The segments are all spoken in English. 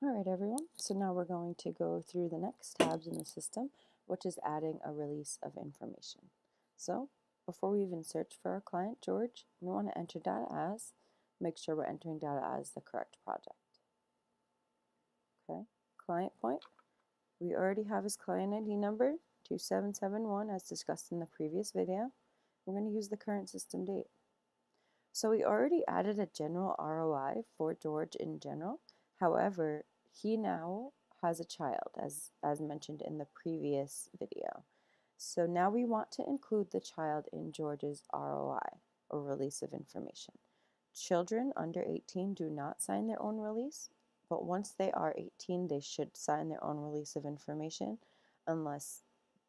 All right, everyone. So now we're going to go through the next tabs in the system, which is adding a release of information. So before we even search for our client, George, we want to enter data as, make sure we're entering data as the correct project. Okay, client point. We already have his client ID number, 2771, as discussed in the previous video. We're going to use the current system date. So we already added a general ROI for George in general. However, he now has a child, as mentioned in the previous video. So now we want to include the child in George's ROI, or release of information. Children under 18 do not sign their own release, but once they are 18, they should sign their own release of information unless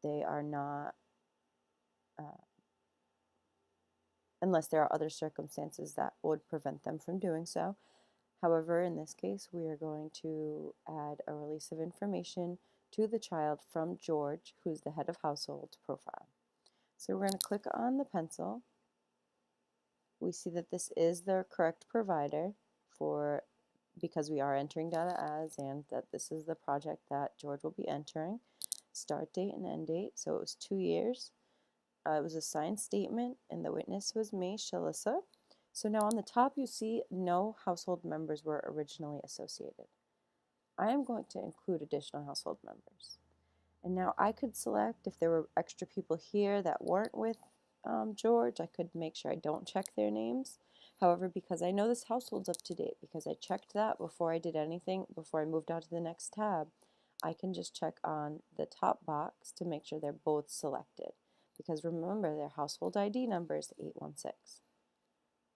they are not unless there are other circumstances that would prevent them from doing so. However, in this case, we are going to add a release of information to the child from George, who's the head of household profile. So we're going to click on the pencil. We see that this is the correct provider because we are entering data as, and that this is the project that George will be entering. Start date and end date, so it was 2 years. It was a signed statement, and the witness was me, Shalissa. So now on the top you see no household members were originally associated. I am going to include additional household members. And now I could select if there were extra people here that weren't with George. I could make sure I don't check their names. However, because I know this household's up to date, because I checked that before I did anything, before I moved on to the next tab, I can just check on the top box to make sure they're both selected. Because remember, their household ID number is 816.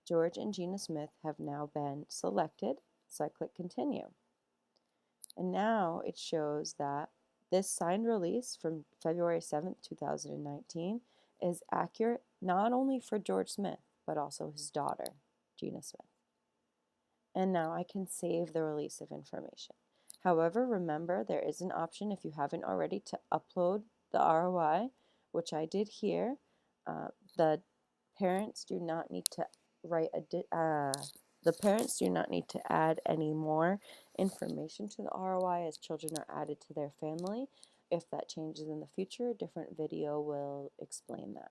George and Gina Smith have now been selected, so I click continue. And now it shows that this signed release from February 7th, 2019 is accurate not only for George Smith, but also his daughter, Gina Smith. And now I can save the release of information. However, remember, there is an option if you haven't already to upload the ROI, which I did here. The parents do not need to add any more information to the ROI as children are added to their family. If that changes in the future, a different video will explain that.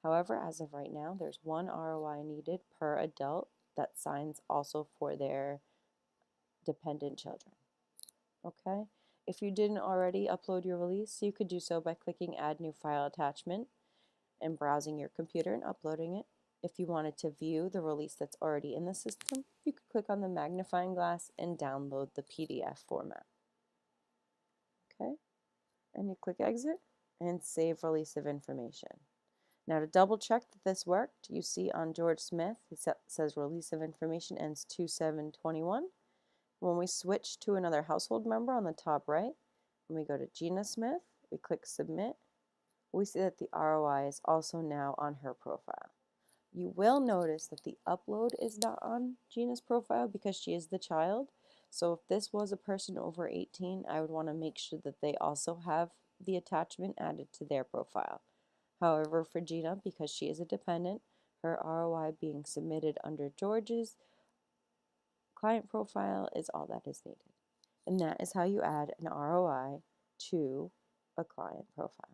However, as of right now, there's one ROI needed per adult that signs also for their dependent children. Okay? If you didn't already upload your release, you could do so by clicking Add New File Attachment and browsing your computer and uploading it. If you wanted to view the release that's already in the system, you could click on the magnifying glass and download the PDF format. Okay? And you click Exit and Save Release of Information. Now to double check that this worked, you see on George Smith, it says Release of Information ends 2721. When we switch to another household member on the top right, when we go to Gina Smith, we click Submit, we see that the ROI is also now on her profile. You will notice that the upload is not on Gina's profile because she is the child. So if this was a person over 18, I would want to make sure that they also have the attachment added to their profile. However, for Gina, because she is a dependent, her ROI being submitted under George's client profile is all that is needed. And that is how you add an ROI to a client profile.